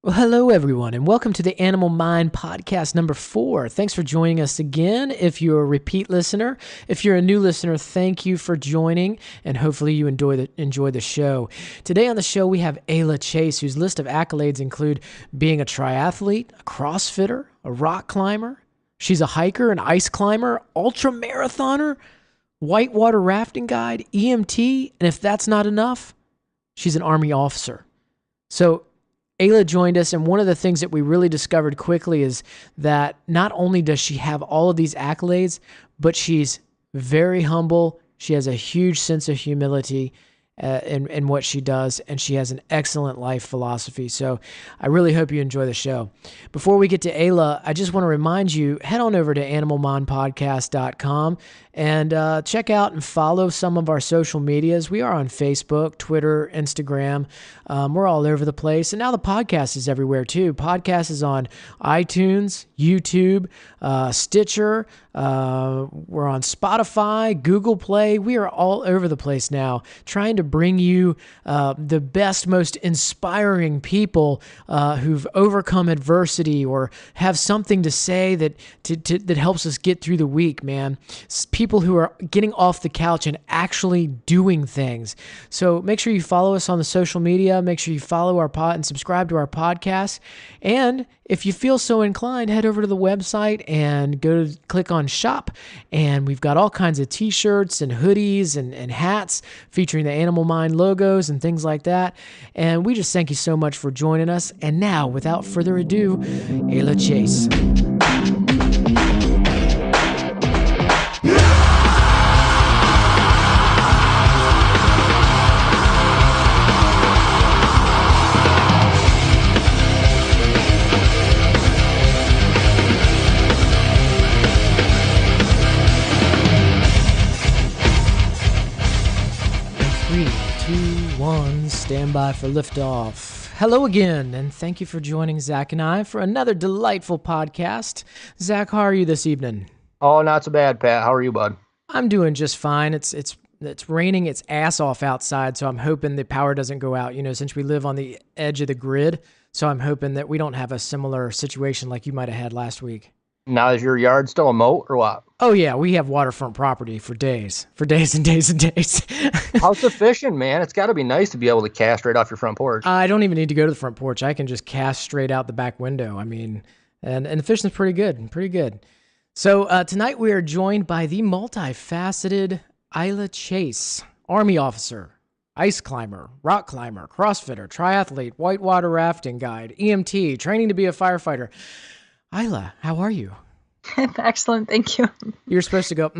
Well, hello, everyone, and welcome to the Animal Mind Podcast number 4. Thanks for joining us again. If you're a repeat listener, if you're a new listener, thank you for joining, and hopefully you enjoy the show. Today on the show, we have Ayla Chase, whose list of accolades include being a triathlete, a CrossFitter, a rock climber. She's a hiker, an ice climber, ultra marathoner, whitewater rafting guide, EMT, and if that's not enough, she's an Army officer. So Ayla joined us, and one of the things that we really discovered quickly is that not only does she have all of these accolades, but she's very humble. She has a huge sense of humility in what she does, and she has an excellent life philosophy. So I really hope you enjoy the show. Before we get to Ayla, I just want to remind you, head on over to animalmindpodcast.com and check out and follow some of our social medias. We are on Facebook, Twitter, Instagram. We're all over the place. And now the podcast is everywhere too. Podcast is on iTunes, YouTube, Stitcher. We're on Spotify, Google Play. We are all over the place now, trying to bring you the best, most inspiring people who've overcome adversity or have something to say that helps us get through the week, man. People who are getting off the couch and actually doing things. So make sure you follow us on the social media. Make sure you follow our pod and subscribe to our podcast. And if you feel so inclined, head over to the website and click on shop. And we've got all kinds of t-shirts and hoodies and hats featuring the Animal Mind logos and things like that. And we just thank you so much for joining us. And now, without further ado, Ayla Chase. Stand by for liftoff. Hello again, and thank you for joining Zach and I for another delightful podcast. Zach, how are you this evening? Oh, not so bad, Pat. How are you, bud? I'm doing just fine. It's raining its ass off outside, so I'm hoping the power doesn't go out, since we live on the edge of the grid. So I'm hoping that we don't have a similar situation like you might have had last week. Now, is your yard still a moat or what? Oh, yeah. We have waterfront property for days and days and days. How's the fishing, man? It's got to be nice to be able to cast right off your front porch. I don't even need to go to the front porch. I can just cast straight out the back window. I mean, and the fishing's pretty good. So tonight we are joined by the multifaceted Ayla Chase, Army officer, ice climber, rock climber, CrossFitter, triathlete, whitewater rafting guide, EMT, training to be a firefighter. Ayla, how are you? Excellent, thank you. You're supposed to go,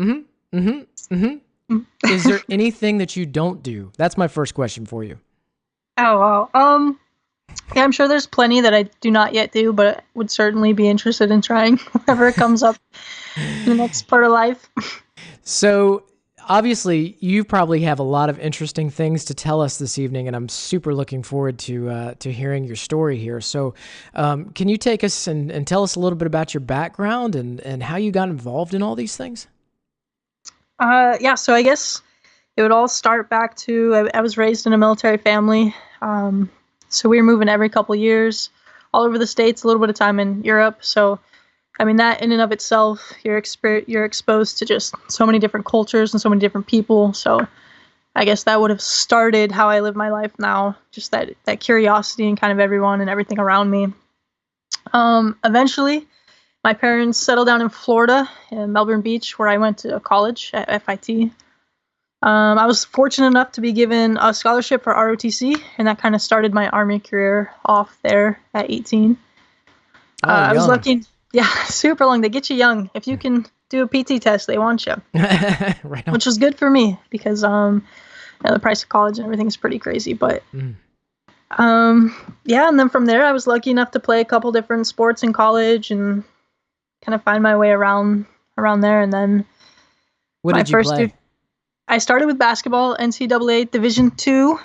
Is there anything that you don't do? That's my first question for you. Oh, wow. Yeah, I'm sure there's plenty that I do not yet do, but would certainly be interested in trying whenever it comes up in the next part of life. So, obviously, you probably have a lot of interesting things to tell us this evening, and I'm super looking forward to hearing your story here. So can you take us and tell us a little bit about your background and how you got involved in all these things? Yeah, so I guess it would all start back to, I was raised in a military family, so we were moving every couple years all over the States, a little bit of time in Europe, so I mean, that in and of itself, you're exposed to just so many different cultures and so many different people. So I guess that would have started how I live my life now, just that curiosity and kind of everyone and everything around me. Eventually, my parents settled down in Florida, in Melbourne Beach, where I went to college at FIT. I was fortunate enough to be given a scholarship for ROTC, and that kind of started my Army career off there at 18. I was lucky. Yeah, super long. They get you young. If you can do a PT test, they want you. Right on. Which was good for me because the price of college and everything is pretty crazy. But yeah, and then from there, I was lucky enough to play a couple different sports in college and kind of find my way around there. And then what did you play? I started with basketball, NCAA Division II,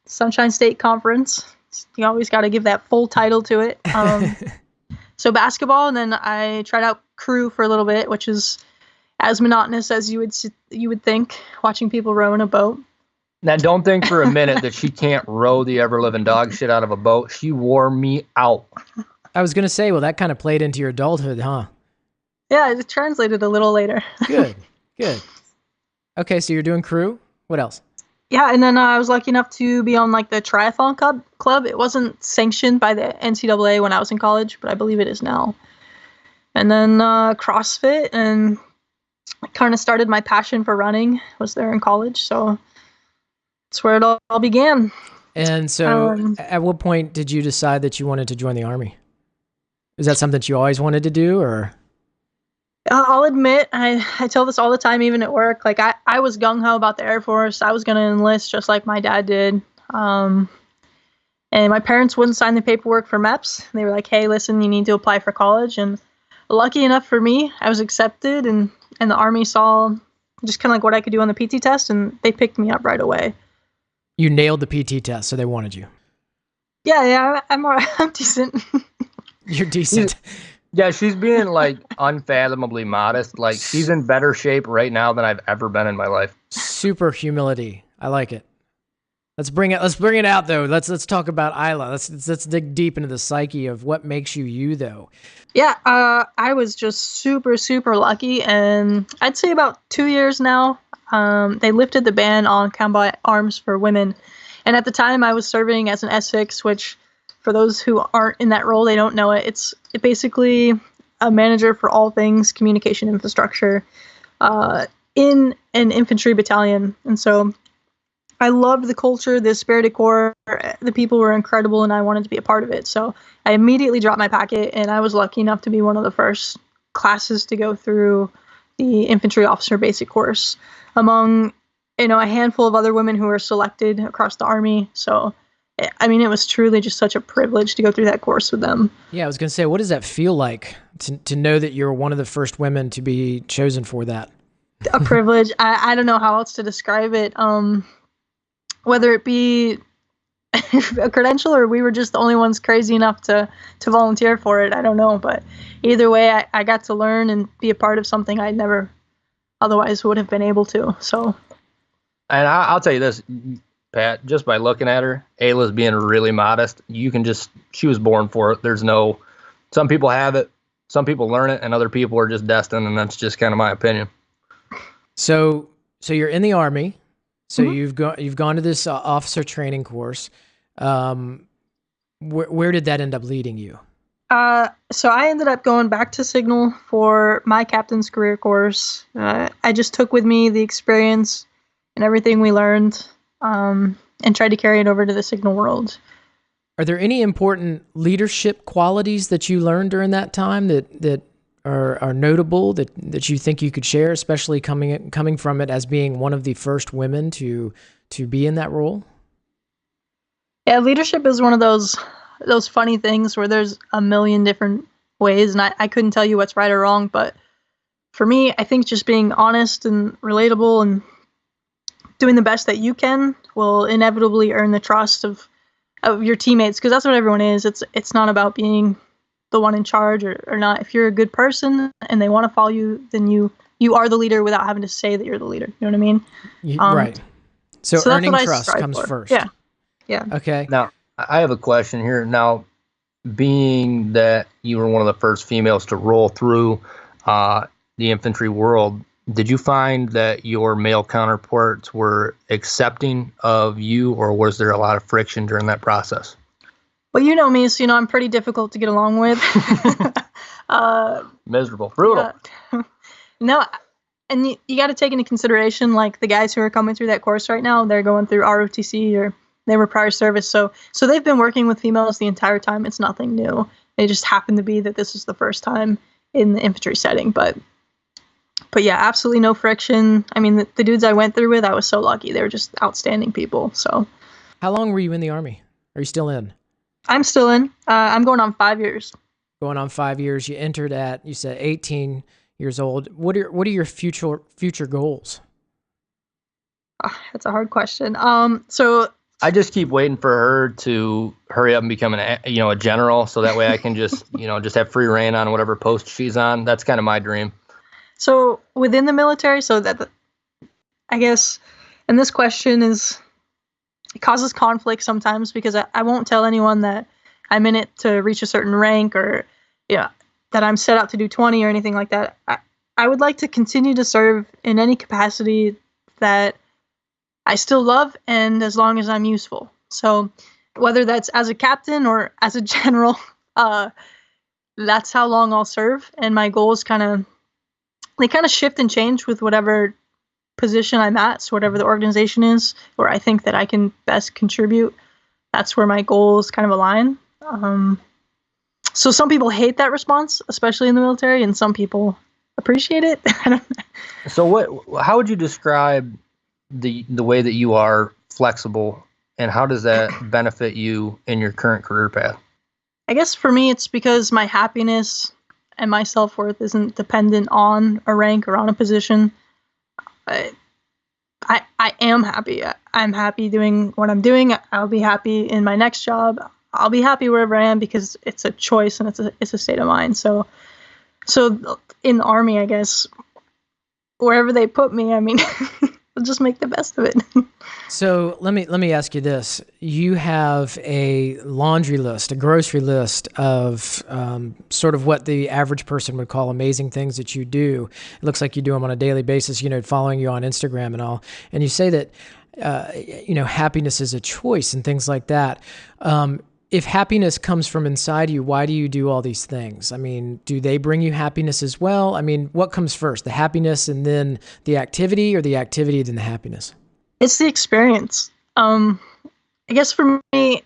Sunshine State Conference. You always got to give that full title to it. So basketball, and then I tried out crew for a little bit, which is as monotonous as you would think, watching people row in a boat. Now, don't think for a minute that she can't row the ever-living dog shit out of a boat. She wore me out. I was going to say, well, that kind of played into your adulthood, huh? Yeah, it translated a little later. Good. Okay, so you're doing crew. What else? Yeah, and then I was lucky enough to be on like the triathlon club. It wasn't sanctioned by the NCAA when I was in college, but I believe it is now. And then CrossFit, and I kind of started my passion for running. Was there in college, so that's where it all began. And so, at what point did you decide that you wanted to join the Army? Is that something that you always wanted to do, or? I'll admit, I tell this all the time, even at work. Like I was gung-ho about the Air Force. I was going to enlist just like my dad did. And my parents wouldn't sign the paperwork for MEPS. They were like, hey, listen, you need to apply for college. And lucky enough for me, I was accepted, and the Army saw just kind of like what I could do on the PT test, and they picked me up right away. You nailed the PT test, so they wanted you. Yeah, I'm decent. You're decent. Yeah, she's being like unfathomably modest. Like, she's in better shape right now than I've ever been in my life. Super humility. I like it. Let's bring it out though. Let's talk about Ayla. Let's dig deep into the psyche of what makes you you though. Yeah, I was just super, super lucky, and I'd say about 2 years now, they lifted the ban on combat arms for women. And at the time, I was serving as an S6, which, for those who aren't in that role, they don't know it. It's basically a manager for all things communication infrastructure in an infantry battalion. And so I loved the culture, the spirited core. The people were incredible, and I wanted to be a part of it. So I immediately dropped my packet, and I was lucky enough to be one of the first classes to go through the infantry officer basic course among, a handful of other women who were selected across the Army. So, I mean, it was truly just such a privilege to go through that course with them. Yeah, I was going to say, what does that feel like to know that you're one of the first women to be chosen for that? A privilege. I don't know how else to describe it. Whether it be a credential or we were just the only ones crazy enough to volunteer for it, I don't know. But either way, I got to learn and be a part of something I never otherwise would have been able to. So, and I'll tell you this, Pat, just by looking at her, Ayla's being really modest. She was born for it. Some people have it, some people learn it, and other people are just destined, and that's just kind of my opinion. So you're in the Army. So you've gone to this officer training course. Where did that end up leading you? So I ended up going back to Signal for my captain's career course. I just took with me the experience and everything we learned, and tried to carry it over to the Signal world. Are there any important leadership qualities that you learned during that time that are notable that you think you could share, especially coming from it as being one of the first women to be in that role? Yeah, leadership is one of those funny things where there's a million different ways, and I couldn't tell you what's right or wrong, but for me, I think just being honest and relatable and doing the best that you can will inevitably earn the trust of your teammates, because that's what everyone is. It's not about being the one in charge or not. If you're a good person and they want to follow you, then you are the leader without having to say that you're the leader. You know what I mean? Right. So earning trust comes first. Yeah. Okay. Now, I have a question here. Now, being that you were one of the first females to roll through the infantry world, did you find that your male counterparts were accepting of you, or was there a lot of friction during that process? Well, you know me, so I'm pretty difficult to get along with. Miserable. Brutal. No, and you got to take into consideration, like, the guys who are coming through that course right now, they're going through ROTC or they were prior service. So they've been working with females the entire time. It's nothing new. It just happened to be that this is the first time in the infantry setting. But yeah, absolutely no friction. I mean, the dudes I went through with, I was so lucky. They were just outstanding people. So, how long were you in the Army? Are you still in? I'm still in. I'm going on 5 years. Going on 5 years. You entered at, you said 18 years old. What are your future goals? That's a hard question. So I just keep waiting for her to hurry up and become a general, so that way I can just just have free reign on whatever post she's on. That's kind of my dream. So within the military, so that I guess, and this question is it causes conflict sometimes because I won't tell anyone that I'm in it to reach a certain rank or that I'm set out to do 20 or anything like that. I would like to continue to serve in any capacity that I still love and as long as I'm useful. So whether that's as a captain or as a general, that's how long I'll serve. And my goals kind of shift and change with whatever position I'm at. So whatever the organization is where I think that I can best contribute, that's where my goals kind of align. So some people hate that response, especially in the military, and some people appreciate it. So how would you describe the way that you are flexible, and how does that benefit you in your current career path? I guess for me, it's because my happiness and my self-worth isn't dependent on a rank or on a position. I am happy. I'm happy doing what I'm doing. I'll be happy in my next job. I'll be happy wherever I am because it's a choice and it's a state of mind. So in the Army, I guess, wherever they put me, I mean, I'll just make the best of it. So let me ask you this. You have a laundry list, a grocery list of sort of what the average person would call amazing things that you do. It looks like you do them on a daily basis, following you on Instagram and all. And you say that, happiness is a choice and things like that. If happiness comes from inside you, why do you do all these things? I mean, do they bring you happiness as well? I mean, what comes first, the happiness and then the activity, or the activity then the happiness? It's the experience. I guess for me,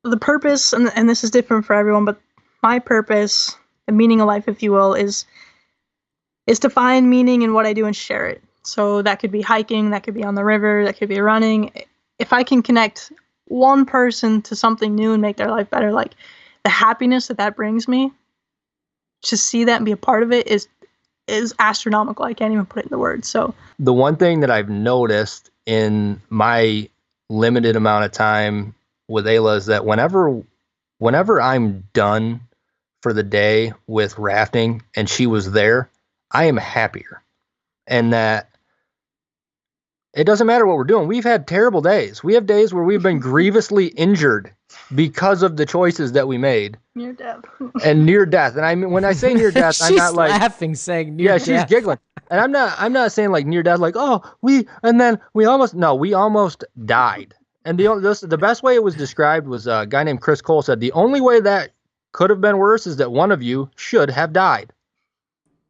the purpose, and this is different for everyone, but my purpose, the meaning of life, if you will, is to find meaning in what I do and share it. So that could be hiking, that could be on the river, that could be running. If I can connect one person to something new and make their life better, like the happiness that brings me, to see that and be a part of it is astronomical. I can't even put it into words. So the one thing that I've noticed in my limited amount of time with Ayla is that whenever I'm done for the day with rafting and she was there, I am happier. And that it doesn't matter what we're doing. We've had terrible days. We have days where we've been grievously injured because of the choices that we made. Near death. And near death. And I mean, when I say near death, I'm not like laughing, saying near death. Yeah, she's giggling. And I'm not saying like near death, like, we almost died. And the best way it was described was a guy named Chris Cole said, the only way that could have been worse is that one of you should have died.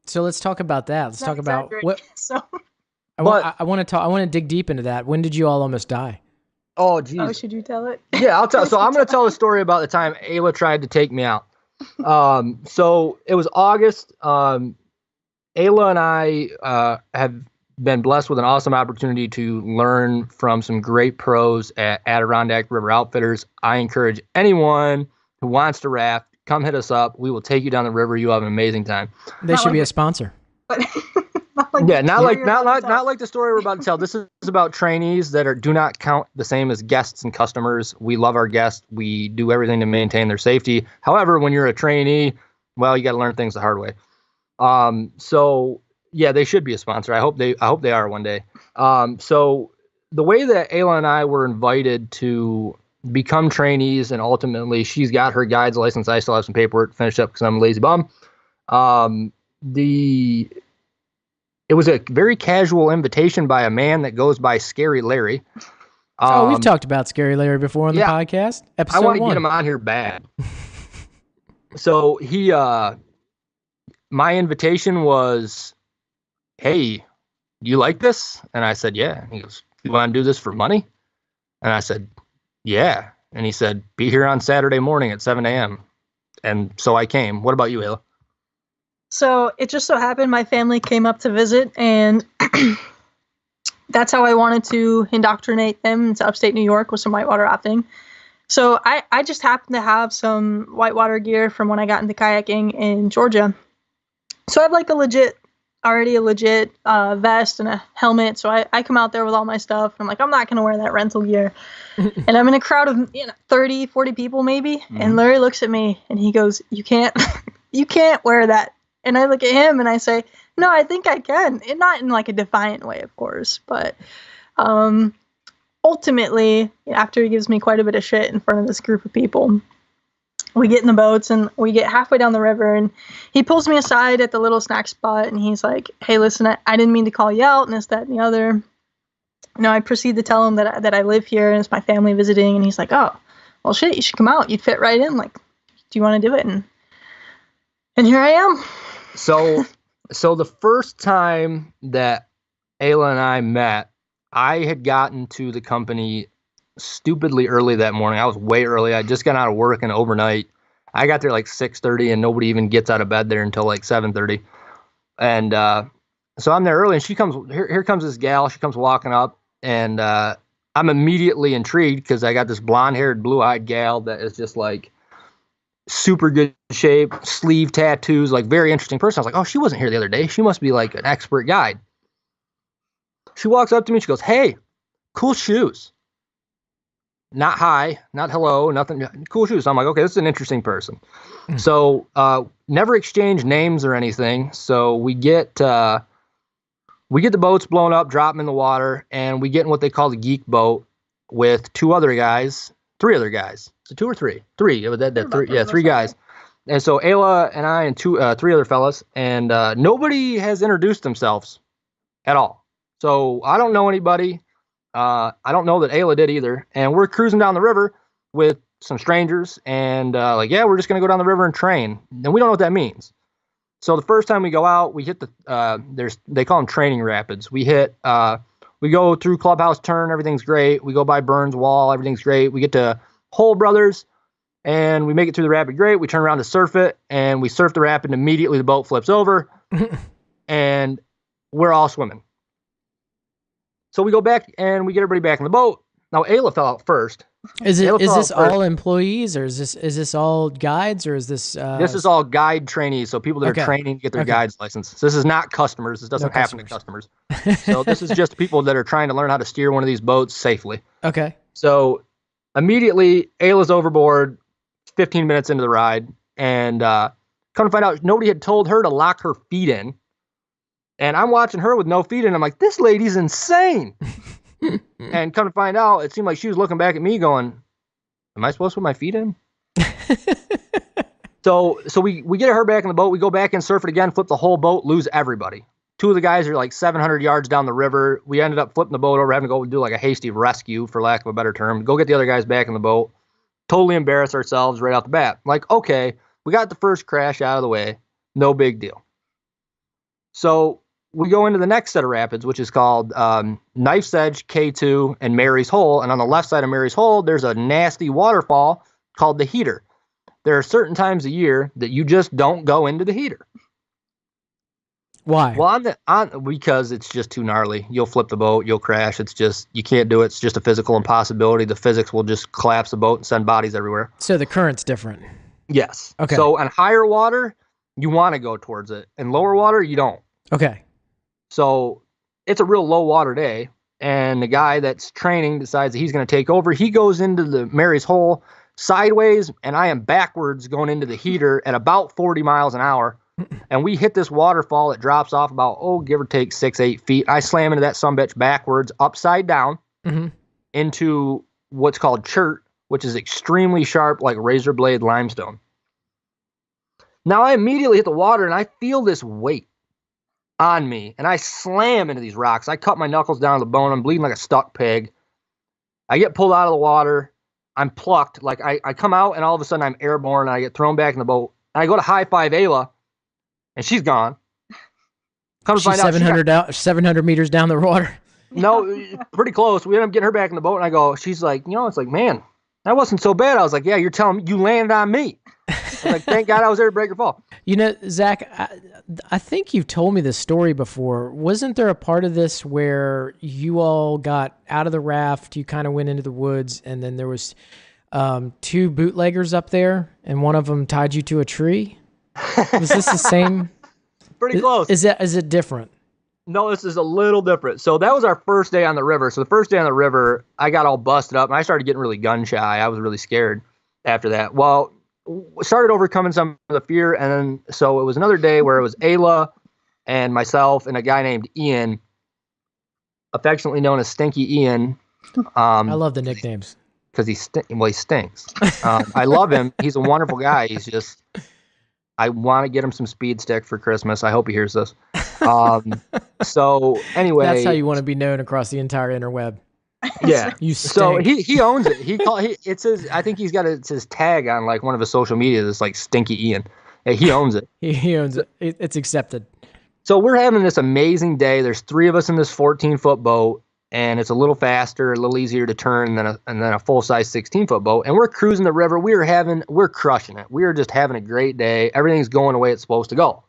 So let's talk about that. Let's talk about what. So. I want to dig deep into that. When did you all almost die? Oh, geez. Oh, should you tell it? Yeah, I'll tell. So I'm going to tell a story about the time Ayla tried to take me out. So it was August. Ayla and I have been blessed with an awesome opportunity to learn from some great pros at Adirondack River Outfitters. I encourage anyone who wants to raft, come hit us up. We will take you down the river. You have an amazing time. They should be a sponsor. Not like the story we're about to tell. This is about trainees that do not count the same as guests and customers. We love our guests. We do everything to maintain their safety. However, when you're a trainee, well, you got to learn things the hard way. So yeah, they should be a sponsor. I hope they are one day. So the way that Ayla and I were invited to become trainees, and ultimately she's got her guide's license. I still have some paperwork to finish up because I'm a lazy bum. It was a very casual invitation by a man that goes by Scary Larry. We've talked about Scary Larry before on the podcast. Episode 1. I want to get him on here bad. So my invitation was, hey, you like this? And I said, yeah. He goes, you want to do this for money? And I said, yeah. And he said, be here on Saturday morning at 7 a.m. And so I came. What about you, Ayla? So it just so happened my family came up to visit, and that's how I wanted to indoctrinate them into upstate New York with some whitewater rafting. So I just happened to have some whitewater gear from when I got into kayaking in Georgia. So I have like a legit vest and a helmet. So I come out there with all my stuff. I'm like, I'm not going to wear that rental gear. And I'm in a crowd of 30, 40 people maybe. Mm-hmm. And Larry looks at me and he goes, you can't wear that. And I look at him and I say, no, I think I can. And not in like a defiant way, of course. But ultimately, after he gives me quite a bit of shit in front of this group of people, we get in the boats and we get halfway down the river, and he pulls me aside at the little snack spot, and he's like, "Hey, listen, I didn't mean to call you out and this, that, and the other." I proceed to tell him that I live here and it's my family visiting, and he's like, "Oh, well, shit, you should come out. You'd fit right in. Like, do you want to do it?" And here I am. So the first time that Ayla and I met, I had gotten to the company stupidly early that morning. I was way early. I just got out of work and overnight. I got there like 6:30, and nobody even gets out of bed there until like 7:30. And so I'm there early, and she comes. Here comes this gal. She comes walking up, and I'm immediately intrigued because I got this blonde-haired, blue-eyed gal that is just like super good shape, sleeve tattoos, like very interesting person. I was like, oh, she wasn't here the other day. She must be like an expert guide. She walks up to me. She goes, "Hey, cool shoes." Not hi, not hello, nothing. Cool shoes. So I'm like, okay, this is an interesting person. So never exchange names or anything. So we get the boats blown up, drop them in the water, and we get in what they call the geek boat with three other guys. So two or three? Three. Three guys. And so Ayla and I and three other fellas, and nobody has introduced themselves at all. So I don't know anybody. I don't know that Ayla did either. And we're cruising down the river with some strangers, and we're just going to go down the river and train. And we don't know what that means. So the first time we go out, we hit they call them training rapids. We go through Clubhouse Turn, everything's great. We go by Burns Wall, everything's great. We get to Hole Brothers, and we make it through the rapid great. We turn around to surf it, and we surf the rapid, and immediately the boat flips over, and we're all swimming. So we go back and we get everybody back in the boat. Now Ayla fell out first. Is this all employees, or is this all guides, or is this? This is all guide trainees. So people that are training to get their guides license. This is not customers. This doesn't happen to customers. So this is just people that are trying to learn how to steer one of these boats safely. Okay. So immediately Ayla's overboard 15 minutes into the ride, and come to find out nobody had told her to lock her feet in. And I'm watching her with no feet in. I'm like, this lady's insane. And come to find out, it seemed like she was looking back at me going, am I supposed to put my feet in? So we get her back in the boat. We go back and surf it again, flip the whole boat, lose everybody. Two of the guys are like 700 yards down the river. We ended up flipping the boat over, having to go do like a hasty rescue, for lack of a better term. Go get the other guys back in the boat. Totally embarrass ourselves right off the bat. Like, okay, we got the first crash out of the way. No big deal. So we go into the next set of rapids, which is called Knife's Edge, K2, and Mary's Hole. And on the left side of Mary's Hole, there's a nasty waterfall called the Heater. There are certain times a year that you just don't go into the Heater. Why? Well, because it's just too gnarly. You'll flip the boat, you'll crash. It's just, you can't do it. It's just a physical impossibility. The physics will just collapse the boat and send bodies everywhere. So the current's different. Yes. Okay. So on higher water, you want to go towards it. In lower water, you don't. Okay. So it's a real low water day, and the guy that's training decides that he's going to take over. He goes into the Mary's Hole sideways, and I am backwards going into the Heater at about 40 miles an hour. And we hit this waterfall that drops off about, give or take 6-8 feet. I slam into that sumbitch backwards, upside down, into what's called chert, which is extremely sharp, like razor blade limestone. Now I immediately hit the water, and I feel this weight on me, and I slam into these rocks. I cut my knuckles down to the bone. I'm bleeding like a stuck pig. I get pulled out of the water. I'm plucked. Like I come out, and all of a sudden I'm airborne, and I get thrown back in the boat. And I go to high five Ayla, and she's gone. Come to find out, 700 meters down the water. No, pretty close. We end up getting her back in the boat, and I go, she's like, it's like, man, that wasn't so bad. I was like, yeah, you're telling me you landed on me. I was like, thank God I was there to break your fall. Zach, I think you've told me this story before. Wasn't there a part of this where you all got out of the raft, you kind of went into the woods, and then there was two bootleggers up there, and one of them tied you to a tree? Was this the same? Pretty close. Is it different? No, this is a little different. So that was our first day on the river. So the first day on the river, I got all busted up, and I started getting really gun shy. I was really scared after that. Well, started overcoming some of the fear, and then so it was another day where it was Ayla and myself and a guy named Ian, affectionately known as Stinky Ian, I love the nicknames. Because he stinks. I love him. He's a wonderful guy. He's just, I want to get him some speed stick for Christmas. I hope he hears this. So anyway, that's how you want to be known across the entire interweb. Yeah. You stink. So he owns it. It's his. I think he's got it's his tag on like one of his social media. It's like Stinky Ian. He owns it. He owns it. It's accepted. So we're having this amazing day. There's 3 of us in this 14-foot boat. And it's a little faster, a little easier to turn than a full-size 16-foot boat. And we're cruising the river. We're crushing it. We're just having a great day. Everything's going the way it's supposed to go.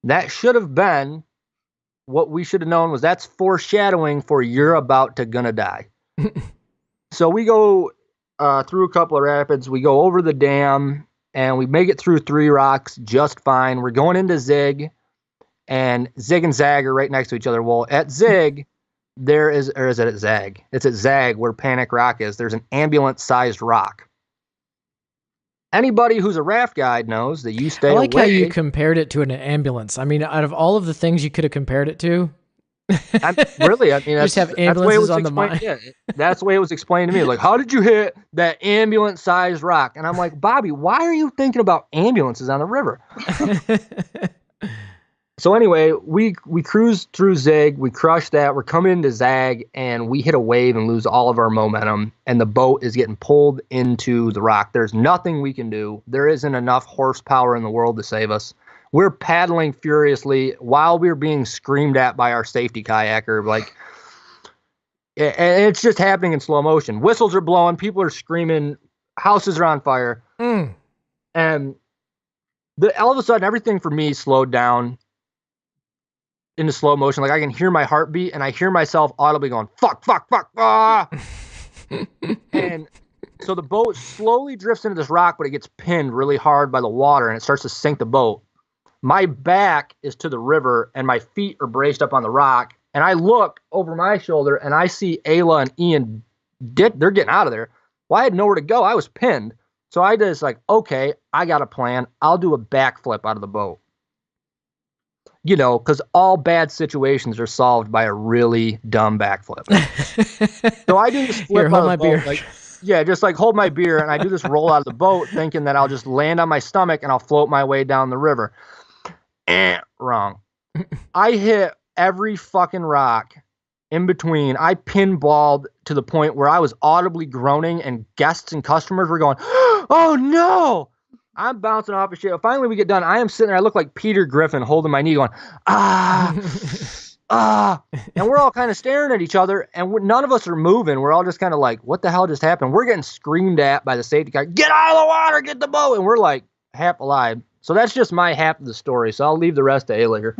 That should have been what we should have known was that's foreshadowing for you're about to gonna die. So we go through a couple of rapids. We go over the dam, and we make it through 3 rocks just fine. We're going into Zig, and Zig and Zag are right next to each other. Well, at Zig... is it at Zag? It's at Zag where Panic Rock is. There's an ambulance-sized rock. Anybody who's a raft guide knows that you stay away. I like how you compared it to an ambulance. I mean, out of all of the things you could have compared it to, really, I mean, just have ambulances on the mind. Yeah, that's the way it was explained to me. Like, how did you hit that ambulance-sized rock? And I'm like, Bobby, why are you thinking about ambulances on the river? So anyway, we cruise through Zig, we crush that, we're coming into Zag, and we hit a wave and lose all of our momentum, and the boat is getting pulled into the rock. There's nothing we can do. There isn't enough horsepower in the world to save us. We're paddling furiously while we're being screamed at by our safety kayaker, and it's just happening in slow motion. Whistles are blowing, people are screaming, houses are on fire, and all of a sudden, everything for me slowed down into slow motion. Like I can hear my heartbeat and I hear myself audibly going, fuck, ah! And so the boat slowly drifts into this rock, but it gets pinned really hard by the water and it starts to sink the boat. My back is to the river and my feet are braced up on the rock. And I look over my shoulder and I see Ayla and Ian, they're getting out of there. Well, I had nowhere to go. I was pinned. So I just like, okay, I got a plan. I'll do a backflip out of the boat. You know, because all bad situations are solved by a really dumb backflip. So I do this flip out of the boat. Like, just like hold my beer, and I do this roll out of the boat thinking that I'll just land on my stomach and I'll float my way down the river. Wrong. I hit every fucking rock in between. I pinballed to the point where I was audibly groaning and guests and customers were going, oh no! I'm bouncing off of shit. Finally, we get done. I am sitting there. I look like Peter Griffin holding my knee going, and we're all kind of staring at each other, and none of us are moving. We're all just kind of like, what the hell just happened? We're getting screamed at by the safety guy, get out of the water, get the boat, and we're like half alive. So that's just my half of the story, so I'll leave the rest to Ayla here.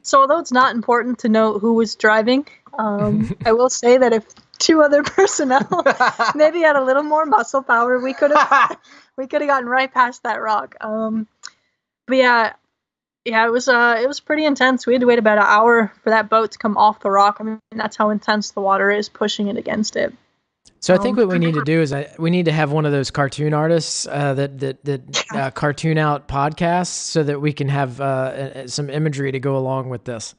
So although it's not important to know who was driving, I will say that if 2 other personnel maybe had a little more muscle power, we could have gotten right past that rock. But yeah, it was pretty intense. We had to wait about an hour for that boat to come off the rock. I mean, that's how intense the water is pushing it against it. So I think what we need to do is we need to have one of those cartoon artists that cartoon out podcasts so that we can have some imagery to go along with this.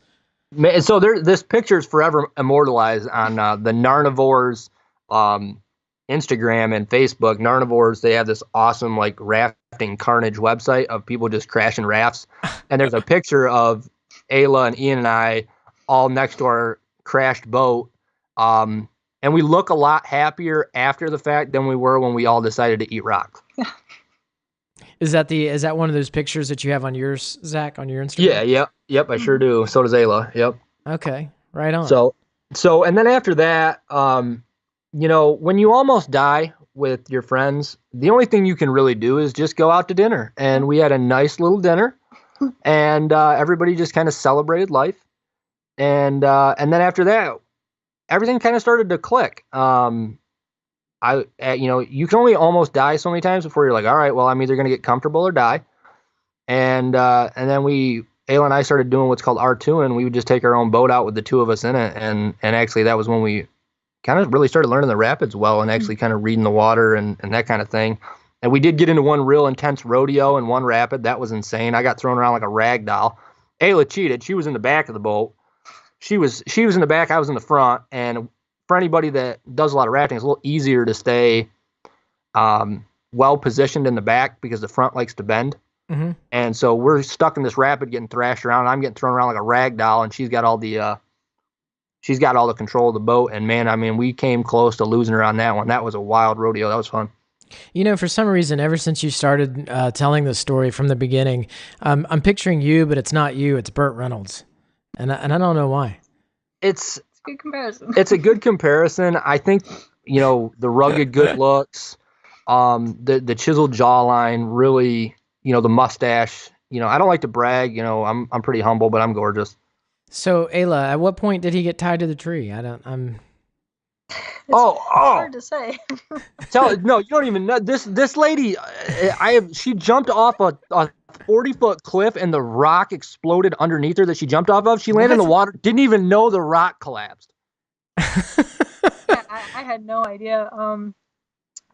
So this picture is forever immortalized on the Narnivores Instagram and Facebook. Narnivores, they have this awesome like rafting carnage website of people just crashing rafts. And there's a picture of Ayla and Ian and I all next to our crashed boat. And we look a lot happier after the fact than we were when we all decided to eat rocks. Is that one of those pictures that you have on yours, Zach, on your Instagram? Yep, I sure do. So does Ayla. Yep. Okay, right on. So and then after that, you know, when you almost die with your friends, the only thing you can really do is just go out to dinner. And we had a nice little dinner, and everybody just kind of celebrated life. And then after that, everything kind of started to click. You know, you can only almost die so many times before you're like, all right, well, I'm either going to get comfortable or die. And then Ayla and I started doing what's called R2, and we would just take our own boat out with the 2 of us in it. And actually that was when we kind of really started learning the rapids well and actually kind of reading the water and that kind of thing. And we did get into one real intense rodeo in one rapid. That was insane. I got thrown around like a rag doll. Ayla cheated. She was in the back of the boat. she was in the back, I was in the front, and for anybody that does a lot of rafting, it's a little easier to stay well positioned in the back because the front likes to bend. Mm-hmm. And so we're stuck in this rapid getting thrashed around. I'm getting thrown around like a rag doll, and she's got all the control of the boat. And man, I mean, we came close to losing her on that one. That was a wild rodeo. That was fun. You know, for some reason, ever since you started telling the story from the beginning, I'm picturing you, but it's not you. It's Burt Reynolds, and I don't know why. It's a good comparison. It's a good comparison. I think, you know, the rugged good looks, the chiseled jawline, really, you know, the mustache. You know, I don't like to brag. You know, I'm pretty humble, but I'm gorgeous. So, Ayla, at what point did he get tied to the tree? It's hard to say. No, you don't even know. This lady, she jumped off a 40-foot cliff, and the rock exploded underneath her that she jumped off of. She landed in the water, didn't even know the rock collapsed. I had no idea.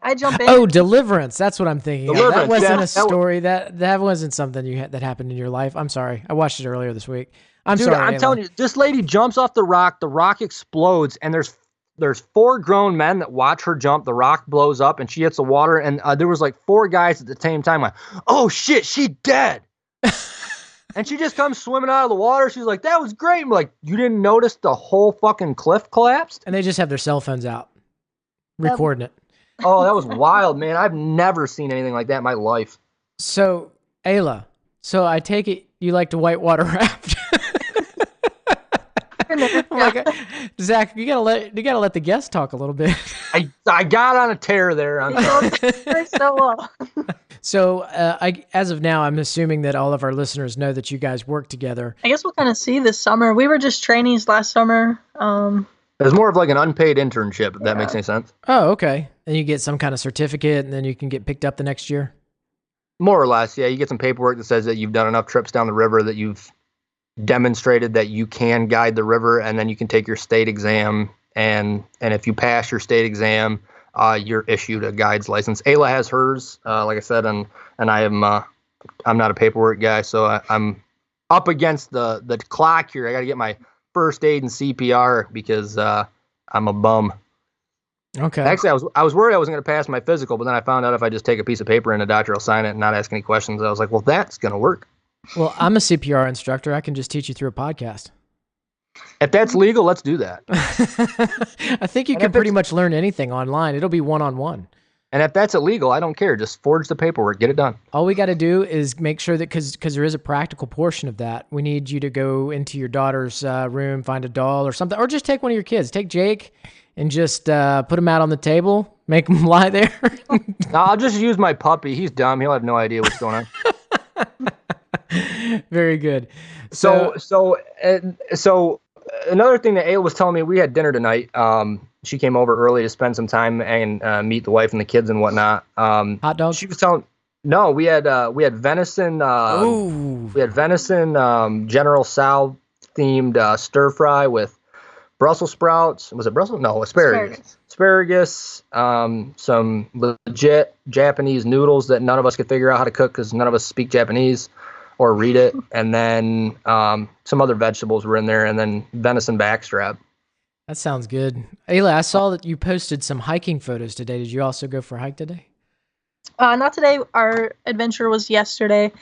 I jumped in. Oh, Deliverance. That's what I'm thinking of. That wasn't a story. That wasn't something that happened in your life. I'm sorry. I watched it earlier this week. I'm sorry. I'm telling you, this lady jumps off the rock explodes, and there's 4 grown men that watch her jump. The rock blows up, and she hits the water, and there was like 4 guys at the same time like, oh shit, she dead. And she just comes swimming out of the water. She's like, that was great. I'm like, you didn't notice the whole fucking cliff collapsed? And they just have their cell phones out recording it. Oh, that was wild, man. I've never seen anything like that in my life. So, Ayla, I take it you like to whitewater raft. Like, Zach, you gotta let the guests talk a little bit. I got on a tear there. So well. So as of now, I'm assuming that all of our listeners know that you guys work together. I guess we'll kind of see this summer. We were just trainees last summer. It was more of like an unpaid internship, if that makes any sense. Oh, okay. And you get some kind of certificate, and then you can get picked up the next year? More or less, yeah. You get some paperwork that says that you've done enough trips down the river, that you've demonstrated that you can guide the river, and then you can take your state exam. And if you pass your state exam, you're issued a guide's license. Ayla has hers, like I said, and I am I'm not a paperwork guy, so I'm up against the clock here. I got to get my first aid and CPR because I'm a bum. Okay. Actually, I was worried I wasn't going to pass my physical, but then I found out if I just take a piece of paper and the doctor will sign it and not ask any questions, I was like, well, that's going to work. Well, I'm a CPR instructor. I can just teach you through a podcast. If that's legal, let's do that. I think you can pretty much learn anything online. It'll be one-on-one. And if that's illegal, I don't care. Just forge the paperwork. Get it done. All we got to do is make sure that, because there is a practical portion of that, we need you to go into your daughter's room, find a doll or something, or just take one of your kids. Take Jake and just put him out on the table, make him lie there. No, I'll just use my puppy. He's dumb. He'll have no idea what's going on. Very good. So another thing that Ayla was telling me, we had dinner tonight. She came over early to spend some time and meet the wife and the kids and whatnot. Hot dogs? She was telling, no, we had venison. We had venison, General Tso themed stir fry with Brussels sprouts. Was it Brussels? No, asparagus. Asparagus. Some legit Japanese noodles that none of us could figure out how to cook because none of us speak Japanese or read it. And then some other vegetables were in there, and then venison backstrap. That sounds good. Ayla, I saw that you posted some hiking photos today. Did you also go for a hike today? Not today. Our adventure was yesterday.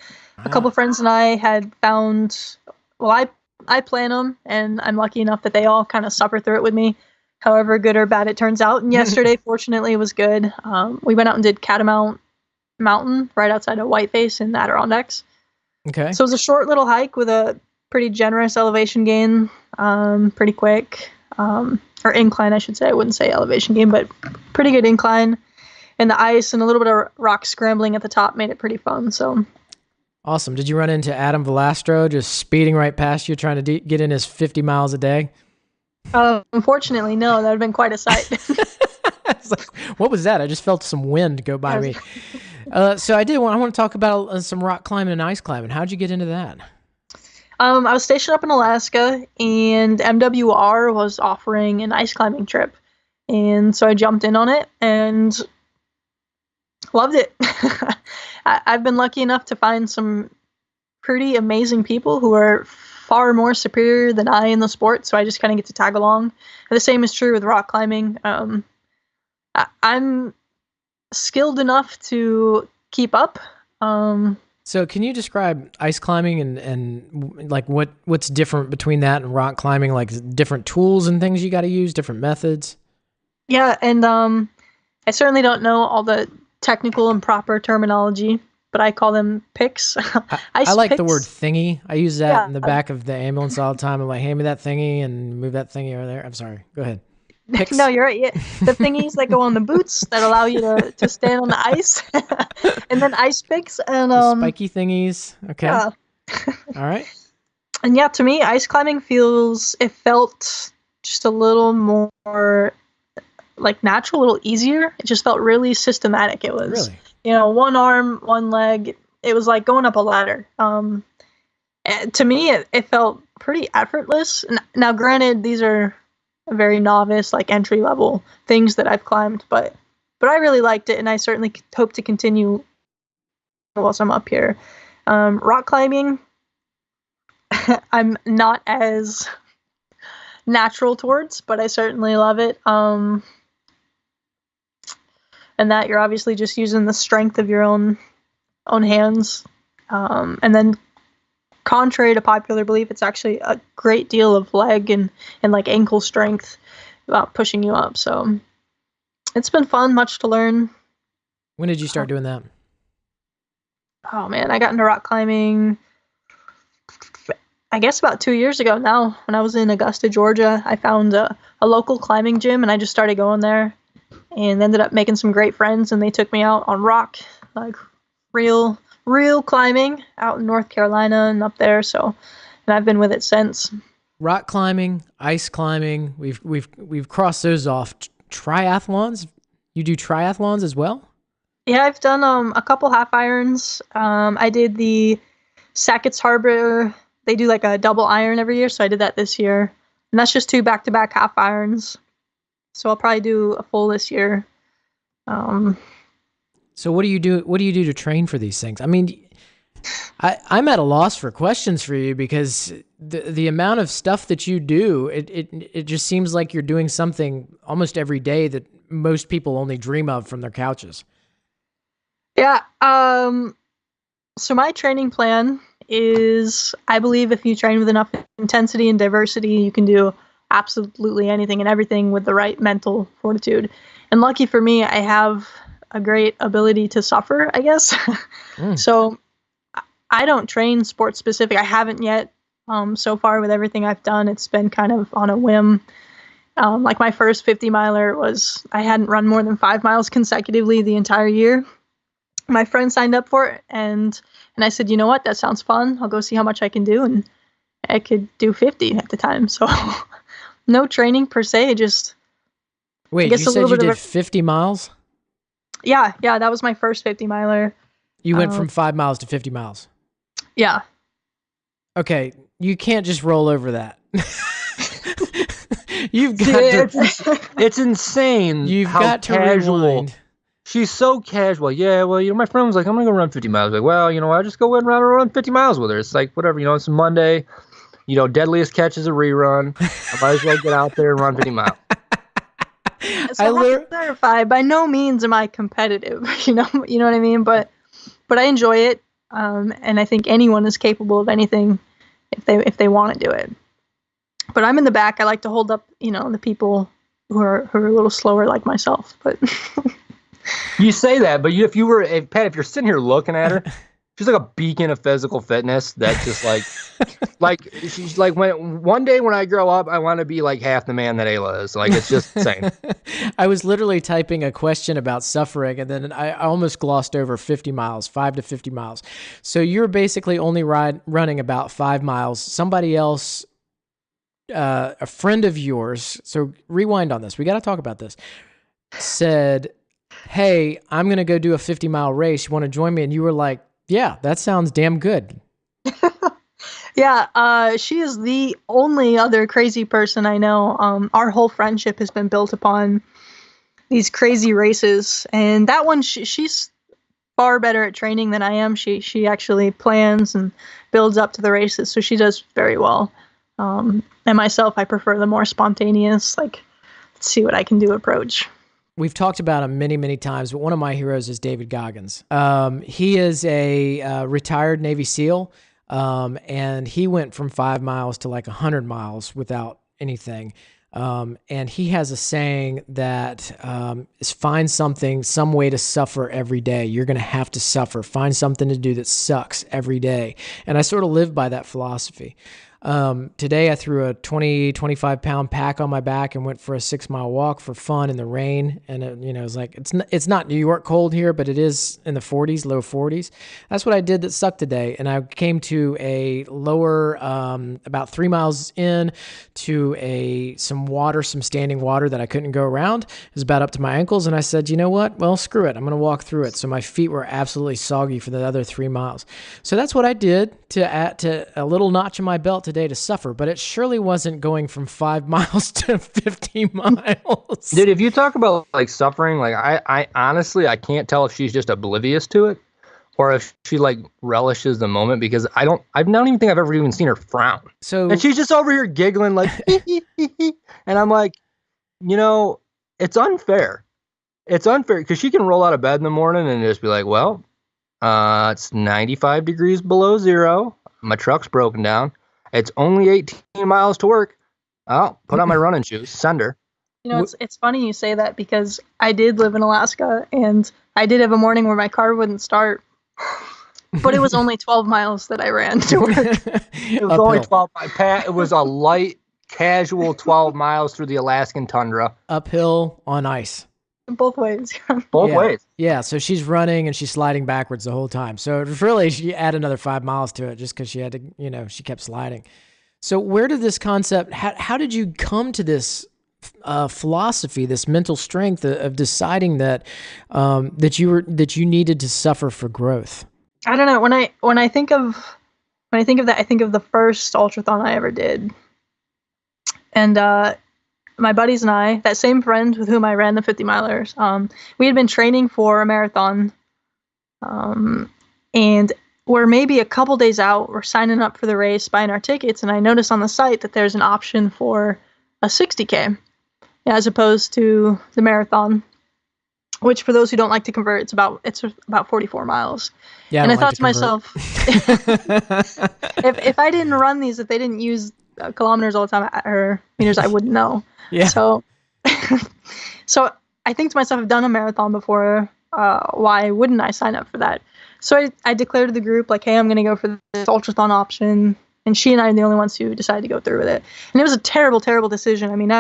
A couple friends and I had found, well, I plan them, and I'm lucky enough that they all kind of suffer through it with me, however good or bad it turns out. And yesterday, fortunately, was good. We went out and did Catamount Mountain right outside of Whiteface in the Adirondacks. Okay. So it was a short little hike with a pretty generous elevation gain, pretty quick, or incline, I should say. I wouldn't say elevation gain, but pretty good incline. And the ice and a little bit of rock scrambling at the top made it pretty fun. So awesome. Did you run into Adam Velastro just speeding right past you, trying to get in his 50 miles a day? Unfortunately, no. That would have been quite a sight. It's like, what was that? I just felt some wind go by me. So I want to talk about some rock climbing and ice climbing. How'd you get into that? I was stationed up in Alaska, and MWR was offering an ice climbing trip. And so I jumped in on it and loved it. I've been lucky enough to find some pretty amazing people who are far more superior than I in the sport, so I just kind of get to tag along. And the same is true with rock climbing. I'm skilled enough to keep up. So can you describe ice climbing and like what's different between that and rock climbing, like different tools and things you got to use, different methods? Yeah, and I certainly don't know all the technical and proper terminology, but I call them picks. I like picks. the word thingy. I use that in the back of the ambulance all the time. I'm like, hand me that thingy and move that thingy over there. I'm sorry. Go ahead. Picks. No, you're right. Yeah. The thingies that go on the boots that allow you to stand on the ice, and then ice picks and the spiky thingies. Okay. Yeah. All right. And yeah, to me, ice climbing felt just a little more like natural, a little easier. It just felt really systematic. It was, really? One arm, one leg. It was like going up a ladder. To me, it felt pretty effortless. Now, granted, these are very novice, like entry level things that I've climbed, but I really liked it, and I certainly hope to continue whilst I'm up here. Rock climbing, I'm not as natural towards, but I certainly love it. And that you're obviously just using the strength of your own hands, and then contrary to popular belief, it's actually a great deal of leg and like ankle strength about pushing you up. So it's been fun, much to learn. When did you start doing that? Oh man, I got into rock climbing, I guess about 2 years ago now. When I was in Augusta, Georgia, I found a local climbing gym, and I just started going there and ended up making some great friends, and they took me out on rock, like real climbing out in North Carolina and up there. So, and I've been with it since. Rock climbing, ice climbing, we've crossed those off. Triathlons? You do triathlons as well? Yeah, I've done a couple half irons. I did the Sackett's Harbor. They do like a double iron every year, so I did that this year. And that's just 2 back-to-back half irons. So I'll probably do a full this year. So what do you do? What do you do to train for these things? I mean, I'm at a loss for questions for you, because the amount of stuff that you do, it just seems like you're doing something almost every day that most people only dream of from their couches. Yeah. So my training plan is, I believe if you train with enough intensity and diversity, you can do absolutely anything and everything with the right mental fortitude. And lucky for me, I have a great ability to suffer, I guess. So I don't train sports specific. I haven't yet. So far with everything I've done, it's been kind of on a whim. Like my first 50 miler was, I hadn't run more than 5 miles consecutively the entire year. My friend signed up for it, and I said, you know what, that sounds fun. I'll go see how much I can do. And I could do 50 at the time. So no training per se, just. Wait, you said you did 50 miles? Yeah, that was my first 50 miler. You went from 5 miles to 50 miles. Yeah. Okay, you can't just roll over that. You've got to. It's insane. You've got to rewind. She's so casual. Yeah, well, my friend was like, I'm going to go run 50 miles. Like, well, I just go in and run 50 miles with her. It's like, whatever, it's Monday. Deadliest catch is a rerun. I might as well get out there and run 50 miles. So I want to clarify, by no means am I competitive, you know what I mean? But I enjoy it, and I think anyone is capable of anything if they want to do it. But I'm in the back. I like to hold up, the people who are a little slower like myself. But you say that, but if you're sitting here looking at her, she's like a beacon of physical fitness. That just like she's like, one day when I grow up, I want to be like half the man that Ayla is. Like, it's just insane. I was literally typing a question about suffering, and then I almost glossed over 50 miles, 5 to 50 miles. So you're basically only running about 5 miles. Somebody else, a friend of yours, so rewind on this. We got to talk about this. Said, hey, I'm going to go do a 50-mile race. You want to join me? And you were like, yeah, that sounds damn good. Yeah, she is the only other crazy person I know. Our whole friendship has been built upon these crazy races. And that one, she's far better at training than I am. She actually plans and builds up to the races, so she does very well. And myself, I prefer the more spontaneous, like, let's see what I can do approach. We've talked about him many, many times, but one of my heroes is David Goggins. He is a retired Navy SEAL, and he went from 5 miles to like 100 miles without anything. And he has a saying that is find something, some way to suffer every day. You're going to have to suffer. Find something to do that sucks every day. And I sort of live by that philosophy. Today I threw a 25 pound pack on my back and went for a 6-mile walk for fun in the rain. And it was like, it's not New York cold here, but it is in the 40s, low 40s. That's what I did that sucked today. And I came to a lower, about 3 miles in to some standing water that I couldn't go around. It was about up to my ankles. And I said, you know what? Well, screw it. I'm going to walk through it. So my feet were absolutely soggy for the other 3 miles. So that's what I did to add to a little notch in my belt today to suffer, but it surely wasn't going from 5 miles to 15 miles. Dude, if you talk about like suffering, like I honestly, I can't tell if she's just oblivious to it or if she like relishes the moment, because I don't even think I've ever even seen her frown. And she's just over here giggling like, and I'm like, it's unfair. It's unfair because she can roll out of bed in the morning and just be like, well, it's 95 degrees below zero. My truck's broken down. It's only 18 miles to work. Oh, put on my running shoes. Send her. It's funny you say that because I did live in Alaska and I did have a morning where my car wouldn't start, but it was only 12 miles that I ran to work. It was only 12 miles. It was a light, casual 12 miles through the Alaskan tundra. Uphill on ice. Both ways. Both ways. Yeah, so she's running and she's sliding backwards the whole time. So really, she added another 5 miles to it just because she had to, she kept sliding. So where did this concept, how did you come to this philosophy, this mental strength of deciding that that you needed to suffer for growth? I don't know. When I think of that, I think of the first ultrathon I ever did. And my buddies and I, that same friend with whom I ran the 50 milers, we had been training for a marathon. And we're maybe a couple days out, we're signing up for the race, buying our tickets. And I noticed on the site that there's an option for a 60K as opposed to the marathon, which for those who don't like to convert, it's about 44 miles. Yeah. And I thought to myself, if I didn't run these, if they didn't use kilometers all the time or meters, I wouldn't know. Yeah. So I think to myself, I've done a marathon before. Why wouldn't I sign up for that? So I declared to the group, like, hey, I'm going to go for this ultrathon option. And she and I are the only ones who decided to go through with it. And it was a terrible, terrible decision. I mean,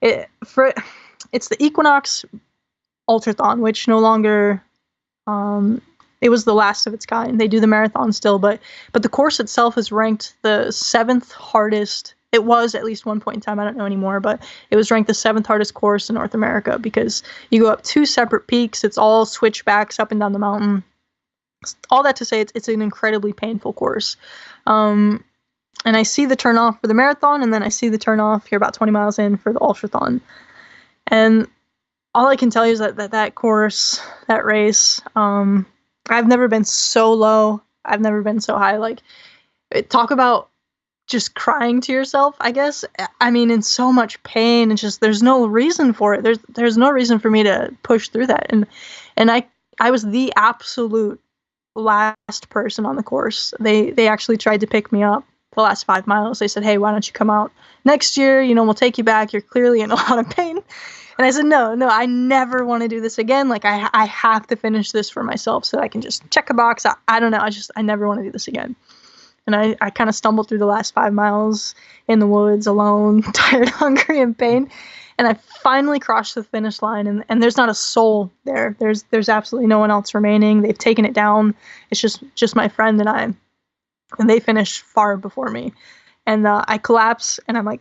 it's the Equinox ultrathon, which no longer, it was the last of its kind. They do the marathon still, but the course itself is ranked the 7th hardest. It was at least one point in time. I don't know anymore, but it was ranked the 7th hardest course in North America because you go up 2 separate peaks. It's all switchbacks up and down the mountain. All that to say, it's an incredibly painful course. And I see the turnoff for the marathon, and then I see the turnoff here about 20 miles in for the ultrathon. And all I can tell you is that course, that race, I've never been so low. I've never been so high. Like, talk about just crying to yourself, I guess. I mean, in so much pain, and just there's no reason for it. There's no reason for me to push through that. And I was the absolute last person on the course. They actually tried to pick me up the last 5 miles. They said, hey, why don't you come out next year? We'll take you back. You're clearly in a lot of pain. And I said, no, I never want to do this again. Like, I have to finish this for myself so that I can just check a box. I don't know. I never want to do this again. And I kind of stumbled through the last 5 miles in the woods alone, tired, hungry, and pain. And I finally crossed the finish line, and there's not a soul there. There's absolutely no one else remaining. They've taken it down. It's just my friend and I. And they finished far before me. And I collapse, and I'm like,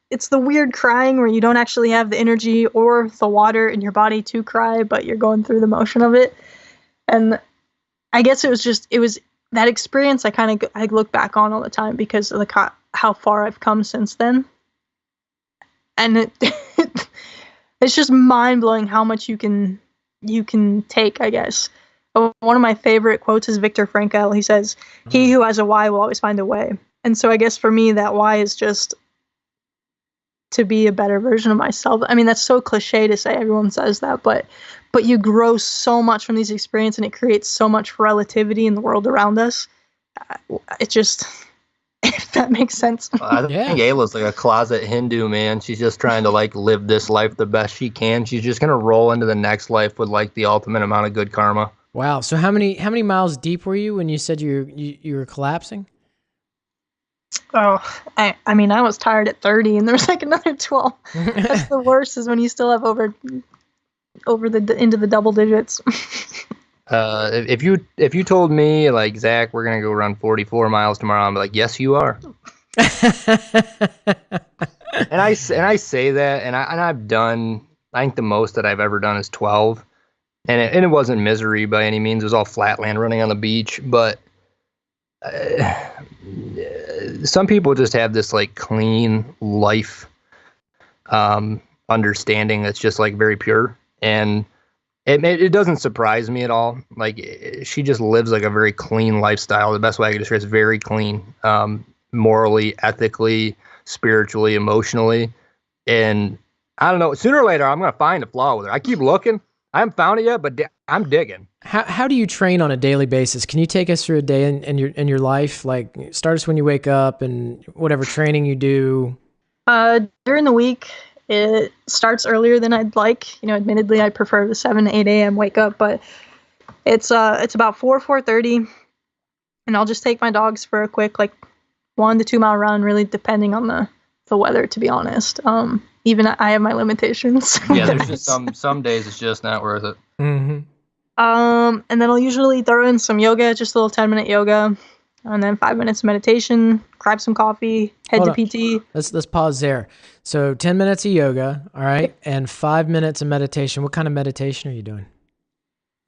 it's the weird crying where you don't actually have the energy or the water in your body to cry, but you're going through the motion of it. And I guess it was that experience I look back on all the time because of how far I've come since then. And it's just mind blowing how much you can take, I guess. one of my favorite quotes is Viktor Frankl. He says, "He who has a why will always find a way." And so I guess for me, that why is just to be a better version of myself. I mean, that's so cliche to say. Everyone says that, but you grow so much from these experiences, and it creates so much relativity in the world around us. It just, if that makes sense. I think Ayla's like a closet Hindu, man. She's just trying to like live this life the best she can. She's just gonna roll into the next life with like the ultimate amount of good karma. Wow. So how many miles deep were you when you said you were collapsing? Oh, I mean, I was tired at 30, and there was like another 12. That's the worst, is when you still have over into the double digits. If you told me like, Zach, we're gonna go run 44 miles tomorrow, I'm like, yes, you are. and I say that, and I've done, I think the most that I've ever done is 12, and it wasn't misery by any means. It was all flatland running on the beach, but some people just have this like clean life understanding that's just like very pure, and it doesn't surprise me at all. Like, she just lives like a very clean lifestyle. The best way I could describe it is very clean, morally, ethically, spiritually, emotionally. And I don't know, sooner or later I'm gonna find a flaw with her. I keep looking. I haven't found it yet, but I'm digging. How do you train on a daily basis? Can you take us through a day in your life? Like, start us when you wake up and whatever training you do. During the week, it starts earlier than I'd like. You know, admittedly, I prefer the 7 to 8 a.m. wake up, but it's about 4:30, and I'll just take my dogs for a quick like 1 to 2 mile run, really depending on the weather, to be honest. Even I have my limitations. Yeah, there's just some days it's just not worth it. Mm-hmm. And then I'll usually throw in some yoga, just a little 10-minute yoga, and then 5 minutes of meditation, grab some coffee, head to PT. Let's pause there. So 10 minutes of yoga, all right, and 5 minutes of meditation. What kind of meditation are you doing?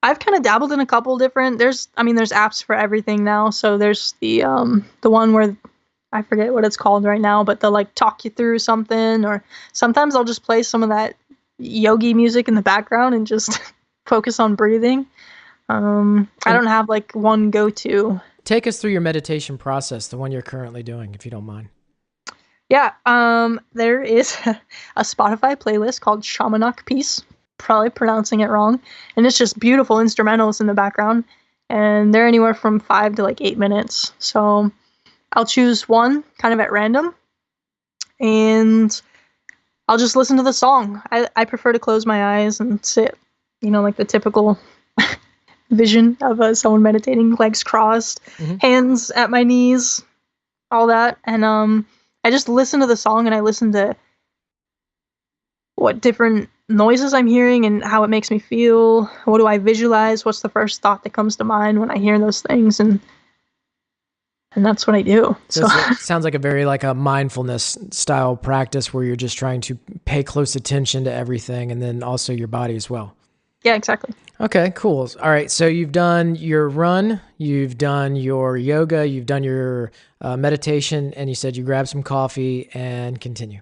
I've kind of dabbled in a couple different. There's apps for everything now. So there's the one where I forget what it's called right now, but they'll like talk you through something, or sometimes I'll just play some of that yogi music in the background and just focus on breathing. I don't have like one go-to. Take us through your meditation process, the one you're currently doing, if you don't mind. Yeah, there is a Spotify playlist called Shamanok Peace, probably pronouncing it wrong, and it's just beautiful instrumentals in the background, and they're anywhere from 5 to like 8 minutes. So I'll choose one kind of at random, and I'll just listen to the song. I prefer to close my eyes and sit, like the typical vision of someone meditating, legs crossed, hands at my knees, all that. And I just listen to the song, and I listen to what different noises I'm hearing and how it makes me feel. What do I visualize? What's the first thought that comes to mind when I hear those things? And that's what I do. So it sounds like a mindfulness style practice where you're just trying to pay close attention to everything, and then also your body as well. Yeah, exactly. Okay, cool. All right. So you've done your run, you've done your yoga, you've done your meditation, and you said you grab some coffee and continue.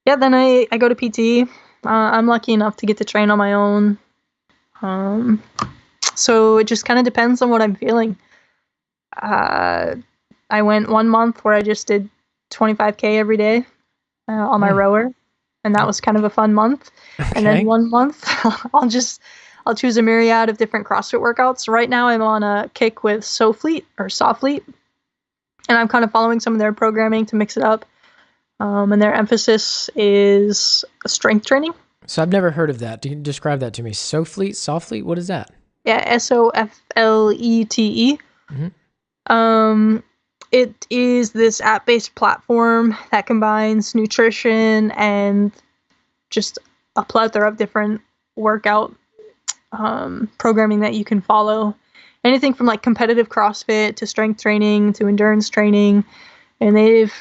Yeah, then I go to PT. I'm lucky enough to get to train on my own. So it just kind of depends on what I'm feeling. I went 1 month where I just did 25K every day on my rower, and that was kind of a fun month. Okay. And then 1 month, I'll choose a myriad of different CrossFit workouts. Right now, I'm on a kick with SoFleet, and I'm kind of following some of their programming to mix it up. And their emphasis is strength training. So I've never heard of that. Do you describe that to me? SoFleet, what is that? Yeah, SOFLETE. It is this app-based platform that combines nutrition and just a plethora of different workout programming that you can follow. Anything from like competitive CrossFit to strength training to endurance training. And they've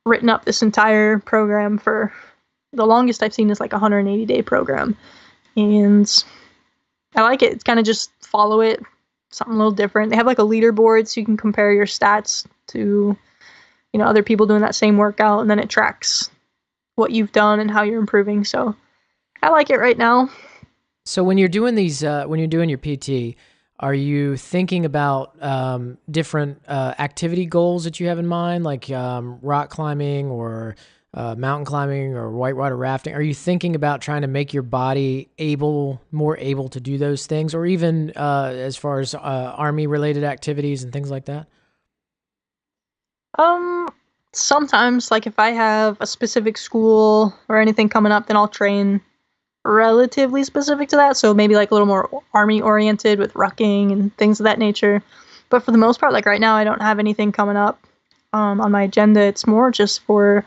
written up this entire program for the longest I've seen is like a 180-day program. And I like it. It's kind of just follow it. Something a little different. They have like a leaderboard so you can compare your stats to, other people doing that same workout, and then it tracks what you've done and how you're improving. So I like it right now. So when you're doing these, when you're doing your PT, are you thinking about different activity goals that you have in mind, like rock climbing or mountain climbing or whitewater rafting? Are you thinking about trying to make your body more able to do those things, or even as far as army-related activities and things like that? Um, Sometimes, like if I have a specific school or anything coming up, then I'll train relatively specific to that. So maybe like a little more army oriented with rucking and things of that nature. But for the most part, like right now, I don't have anything coming up on my agenda. It's more just for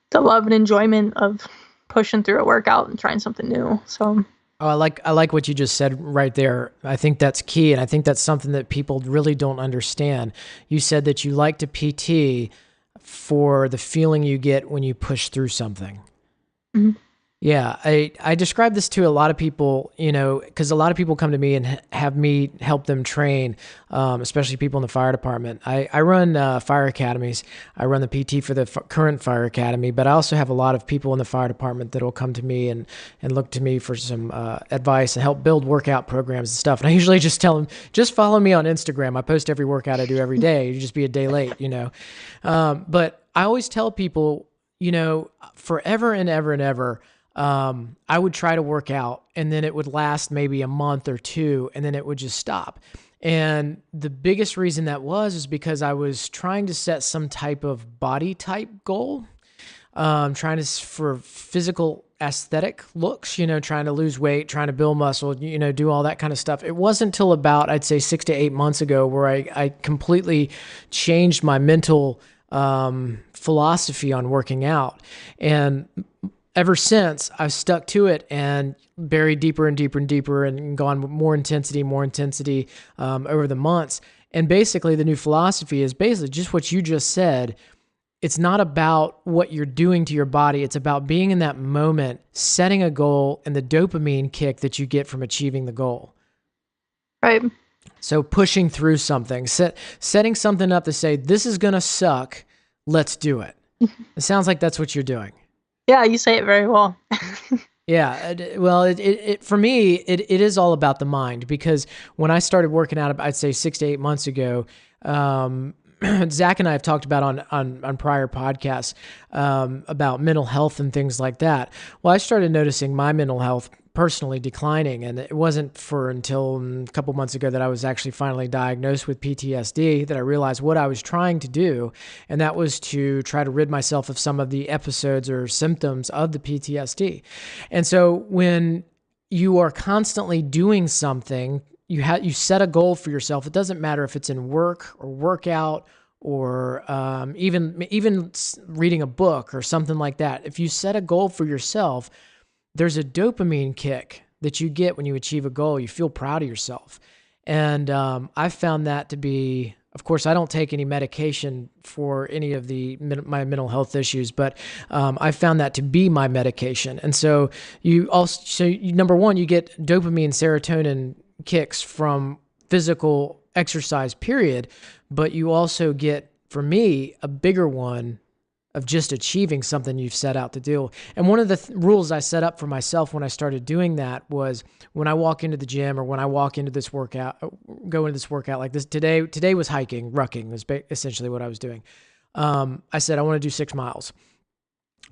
the love and enjoyment of pushing through a workout and trying something new. So Oh, I like what you just said right there. I think that's key, and I think that's something that people really don't understand. You said that you like to PT for the feeling you get when you push through something. mhm. Yeah, I describe this to a lot of people, because a lot of people come to me and have me help them train, especially people in the fire department. I run fire academies. I run the PT for the current fire academy, but I also have a lot of people in the fire department that will come to me and look to me for some advice and help build workout programs and stuff. And I usually just tell them, just follow me on Instagram. I post every workout I do every day. You just be a day late. But I always tell people, forever and ever and ever, I would try to work out and then it would last maybe a month or two and then it would just stop. And the biggest reason that is because I was trying to set some type of body type goal, for physical aesthetic looks, trying to lose weight, trying to build muscle, do all that kind of stuff. It wasn't until about, I'd say 6 to 8 months ago where I completely changed my mental, philosophy on working out. And ever since, I've stuck to it and buried deeper and deeper and deeper and gone with more intensity over the months. And basically, the new philosophy is basically just what you just said. It's not about what you're doing to your body. It's about being in that moment, setting a goal, and the dopamine kick that you get from achieving the goal. Right. So pushing through something, setting something up to say, this is going to suck. Let's do it. It sounds like that's what you're doing. Yeah, you say it very well. Yeah, well, for me, it is all about the mind, because when I started working out, I'd say 6 to 8 months ago, Zach and I have talked about on prior podcasts about mental health and things like that. Well, I started noticing my mental health personally declining, and it wasn't for until a couple months ago that I was actually finally diagnosed with PTSD that I realized what I was trying to do, and that was to try to rid myself of some of the episodes or symptoms of the PTSD. And so when you are constantly doing something, you set a goal for yourself. It doesn't matter if it's in work or workout or even reading a book or something like that. If you set a goal for yourself, there's a dopamine kick that you get when you achieve a goal. You feel proud of yourself. And I've found that to be, of course, I don't take any medication for any of my mental health issues, but I found that to be my medication. And so number one, you get dopamine, serotonin kicks from physical exercise, period. But you also get, for me, a bigger one of just achieving something you've set out to do. And one of the rules I set up for myself when I started doing that was when I walk into the gym or when I walk into this workout, go into this workout like this. Today was hiking, rucking was essentially what I was doing. I said, I want to do 6 miles.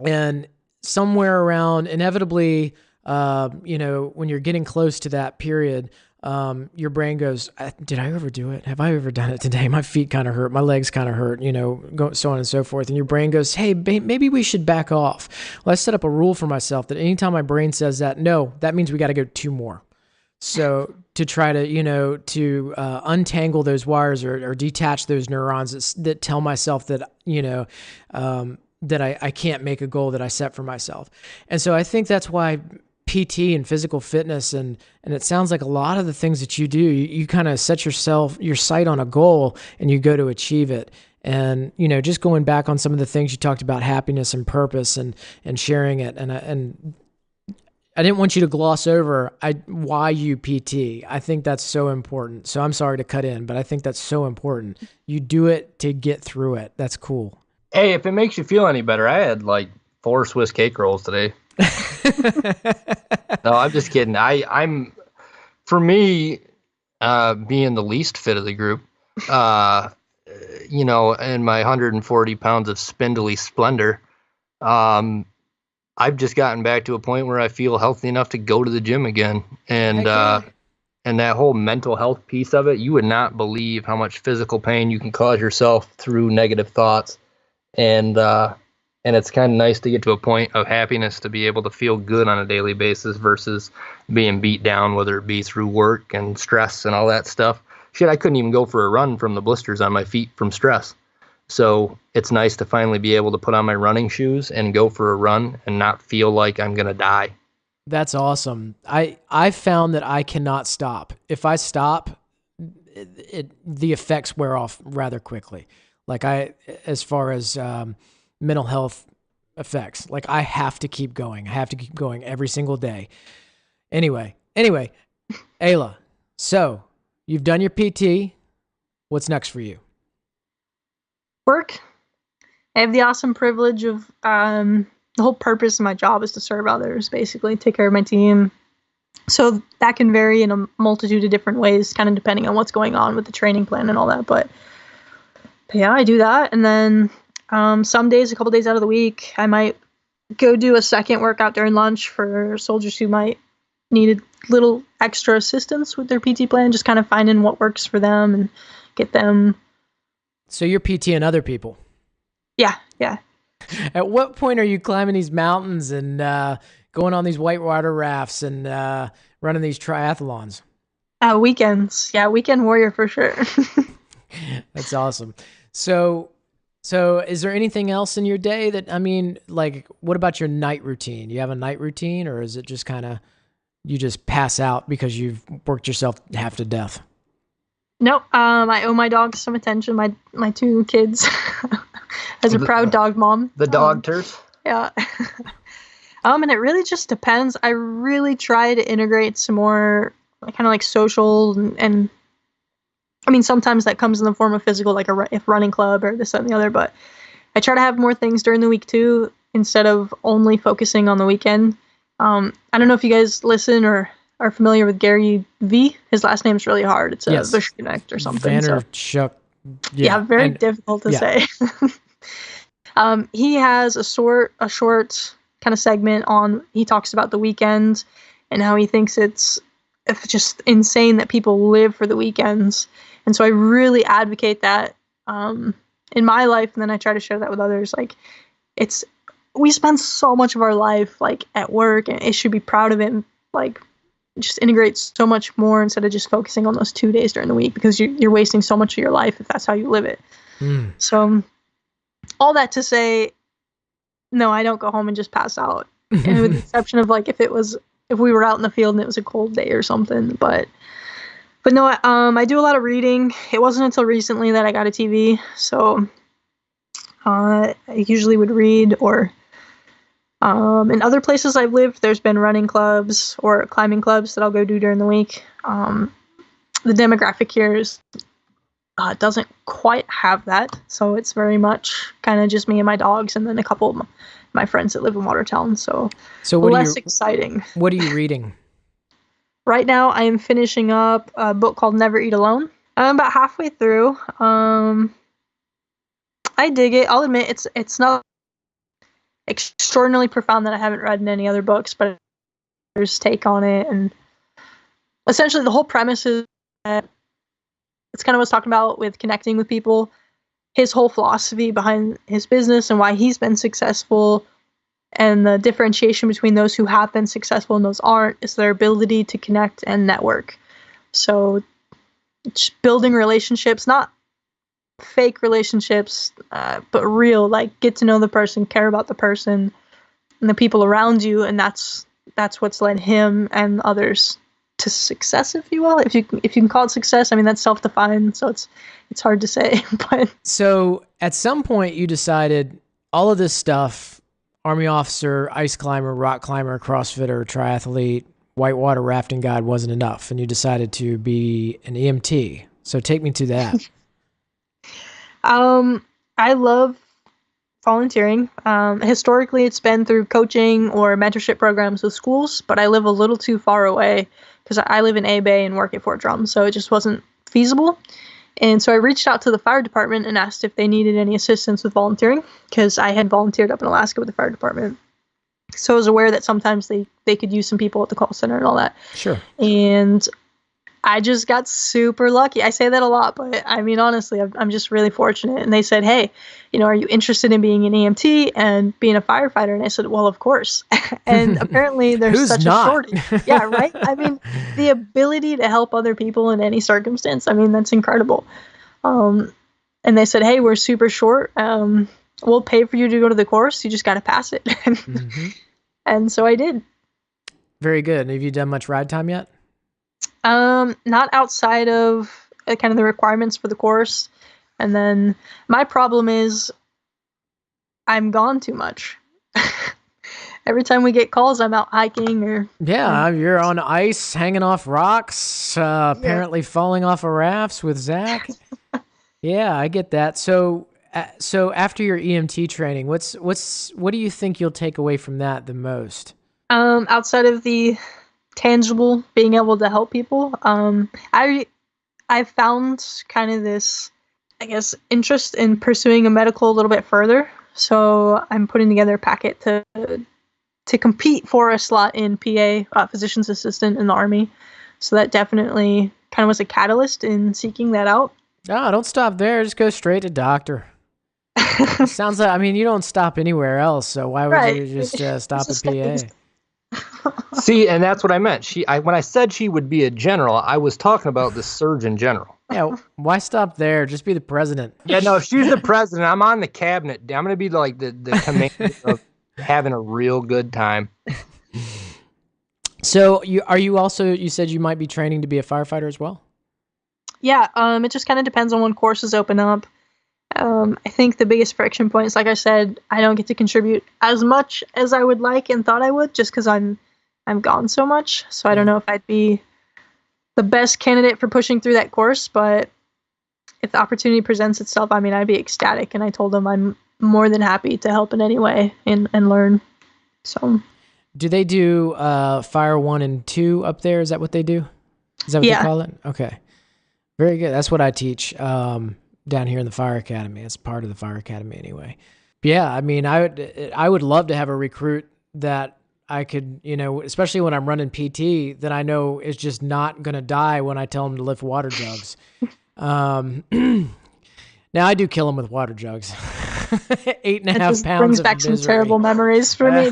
And somewhere around, inevitably, when you're getting close to that period, your brain goes, did I overdo it? Have I ever done it today? My feet kind of hurt. My legs kind of hurt, so on and so forth. And your brain goes, hey, maybe we should back off. Well, I set up a rule for myself that anytime my brain says that, no, that means we got to go 2 more. So to try to, untangle those wires or detach those neurons that tell myself that, that I can't make a goal that I set for myself. And so I think that's why PT and physical fitness and it sounds like a lot of the things that you do, you kind of set your sight on a goal and you go to achieve it. And, just going back on some of the things you talked about, happiness and purpose and sharing it. And I didn't want you to gloss over why you PT. I think that's so important. So I'm sorry to cut in, but I think that's so important. You do it to get through it. That's cool. Hey, if it makes you feel any better, I had like 4 Swiss cake rolls today. No, I'm just kidding. I'm for me, being the least fit of the group, and my 140 pounds of spindly splendor, I've just gotten back to a point where I feel healthy enough to go to the gym again. And and that whole mental health piece of it, you would not believe how much physical pain you can cause yourself through negative thoughts. And it's kind of nice to get to a point of happiness to be able to feel good on a daily basis versus being beat down, whether it be through work and stress and all that stuff. Shit, I couldn't even go for a run from the blisters on my feet from stress. So it's nice to finally be able to put on my running shoes and go for a run and not feel like I'm going to die. That's awesome. I found that I cannot stop. If I stop, the effects wear off rather quickly. Like as far as mental health effects, like I have to keep going. I have to keep going every single day. Anyway, Ayla, so you've done your PT. What's next for you? Work. I have the awesome privilege of the whole purpose of my job is to serve others, basically take care of my team. So that can vary in a multitude of different ways, kind of depending on what's going on with the training plan and all that. But yeah, I do that. And then some days, a couple days out of the week, I might go do a second workout during lunch for soldiers who might need a little extra assistance with their PT plan, just kind of finding what works for them and get them. So you're PTing other people? Yeah. At what point are you climbing these mountains and going on these whitewater rafts and running these triathlons? Weekends. Yeah, weekend warrior for sure. That's awesome. So is there anything else in your day that, what about your night routine? You have a night routine, or is it just kind of, you just pass out because you've worked yourself half to death? Nope. I owe my dogs some attention. My two kids. As a proud dog mom. The dog turds? Yeah. And it really just depends. I really try to integrate some more kind of like social and I mean, sometimes that comes in the form of physical, like a running club or this, that, and the other, but I try to have more things during the week too, instead of only focusing on the weekend. I don't know if you guys listen or are familiar with Gary V. His last name's really hard. It's a Connect or something. Vaynerchuk. Yeah, very difficult to say. He has a short kind of segment on, he talks about the weekend and how he thinks it's just insane that people live for the weekends. And so I really advocate that in my life, and then I try to share that with others. Like, we spend so much of our life like at work, and it should be proud of it, and like just integrate so much more instead of just focusing on those 2 days during the week, because you're wasting so much of your life if that's how you live it. So all that to say, no, I don't go home and just pass out. And with the exception of like if we were out in the field and it was a cold day or something, but no, I do a lot of reading. It wasn't until recently that I got a TV, so I usually would read, or in other places I've lived, there's been running clubs or climbing clubs that I'll go do during the week. The demographic here doesn't quite have that, so it's very much kind of just me and my dogs, and then a couple of my friends that live in Watertown. So less exciting. What are you reading? Right now, I am finishing up a book called Never Eat Alone. I'm about halfway through. I dig it. I'll admit it's not extraordinarily profound that I haven't read in any other books, but there's take on it, and essentially the whole premise is that it's kind of what I was talking about with connecting with people. His whole philosophy behind his business and why he's been successful, and the differentiation between those who have been successful and those aren't, is their ability to connect and network. So it's building relationships, not fake relationships, but real, like get to know the person, care about the person and the people around you. And that's what's led him and others to success, if you will. If you can call it success, I mean, that's self-defined, so it's hard to say. But so at some point you decided all of this stuff, Army officer, ice climber, rock climber, CrossFitter, triathlete, whitewater rafting guide, wasn't enough, and you decided to be an EMT. So take me to that. I love volunteering. Historically, it's been through coaching or mentorship programs with schools, but I live a little too far away because I live in A Bay and work at Fort Drum, so it just wasn't feasible. And so I reached out to the fire department and asked if they needed any assistance with volunteering because I had volunteered up in Alaska with the fire department. So I was aware that sometimes they could use some people at the call center and all that. Sure. And I just got super lucky. I say that a lot, but I mean, honestly, I'm just really fortunate. And they said, hey, are you interested in being an EMT and being a firefighter? And I said, well, of course. And apparently there's such a shortage. Yeah, right? I mean, the ability to help other people in any circumstance, I mean, that's incredible. And they said, hey, we're super short. We'll pay for you to go to the course. You just got to pass it. And so I did. Very good. Have you done much ride time yet? Not outside of kind of the requirements for the course. And then my problem is I'm gone too much. Every time we get calls, I'm out hiking or... Yeah, you're on ice, hanging off rocks, apparently falling off of rafts with Zach. Yeah, I get that. So after your EMT training, what do you think you'll take away from that the most? Outside of the tangible, being able to help people. I found kind of this, I guess, interest in pursuing a medical a little bit further. So I'm putting together a packet to compete for a slot in PA, physician's assistant in the Army. So that definitely kind of was a catalyst in seeking that out. No, don't stop there. Just go straight to doctor. Sounds like, I mean, you don't stop anywhere else. So why would you just stop at PA? See, and that's what I meant. When I said she would be a general, I was talking about the Surgeon General. Yeah, why stop there? Just be the president. Yeah, no, if she's the president, I'm on the cabinet. I'm going to be like the commander of having a real good time. So you said you might be training to be a firefighter as well? Yeah, it just kind of depends on when courses open up. I think the biggest friction point is, like I said, I don't get to contribute as much as I would like and thought I would, just because I'm gone so much. So I don't know if I'd be the best candidate for pushing through that course, but if the opportunity presents itself, I mean, I'd be ecstatic. And I told them I'm more than happy to help in any way and learn. So, do they do Fire 1 and 2 up there? Is that what they do? Is that what they call it? Okay, very good. That's what I teach. Down here in the Fire Academy. It's part of the Fire Academy anyway. But yeah, I mean, I would love to have a recruit that I could, especially when I'm running PT, that I know is just not going to die when I tell them to lift water jugs. Now I do kill them with water jugs. 8.5 pounds brings back some terrible memories for me.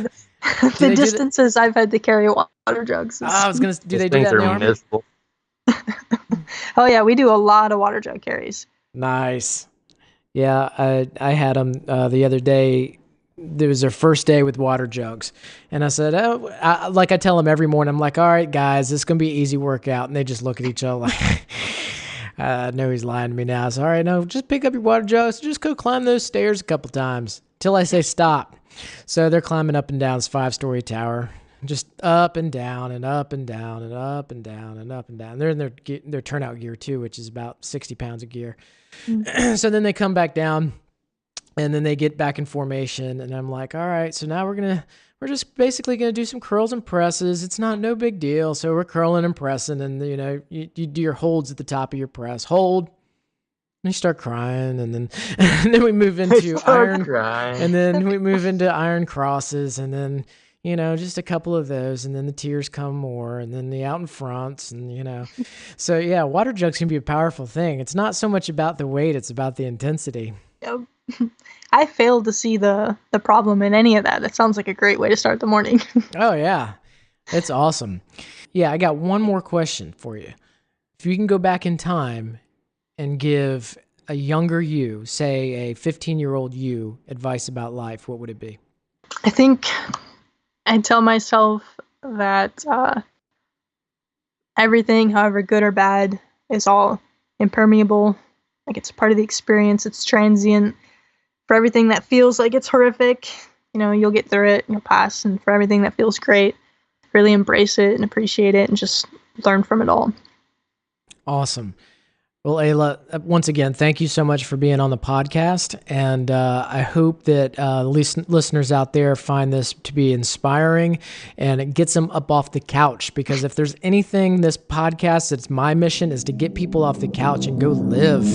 The distances I've had to carry water jugs. Do they do that in the Army? Oh yeah, we do a lot of water jug carries. Nice. Yeah, I had them the other day. It was their first day with water jugs. And I said, I tell them every morning, I'm like, all right, guys, this is going to be an easy workout. And they just look at each other like, I know he's lying to me now. So, all right, no, just pick up your water jugs. Just go climb those stairs a couple times till I say stop. So they're climbing up and down this 5-story tower. Just up and down and up and down and up and down and up and down. They're in their turnout gear too, which is about 60 pounds of gear. So then they come back down and then they get back in formation. And I'm like, all right, so now we're just basically going to do some curls and presses. It's no big deal. So we're curling and pressing and you do your holds at the top of your press. Hold. And you start crying, and then we move into iron crosses, and then just a couple of those, and then the tears come more, and then the out in fronts, and so yeah, water jugs can be a powerful thing. It's not so much about the weight; it's about the intensity. Yep. I failed to see the problem in any of that. That sounds like a great way to start the morning. Oh yeah, it's awesome. Yeah, I got one more question for you. If you can go back in time and give a younger you, say a 15-year-old you, advice about life, what would it be? I think I'd tell myself that everything, however good or bad, is all impermeable. Like, it's part of the experience. It's transient. For everything that feels like it's horrific, you'll get through it and you'll pass. And for everything that feels great, really embrace it and appreciate it and just learn from it all. Awesome. Well, Ayla, once again, thank you so much for being on the podcast. And I hope that listeners out there find this to be inspiring and it gets them up off the couch. Because if there's anything this podcast, it's my mission is to get people off the couch and go live.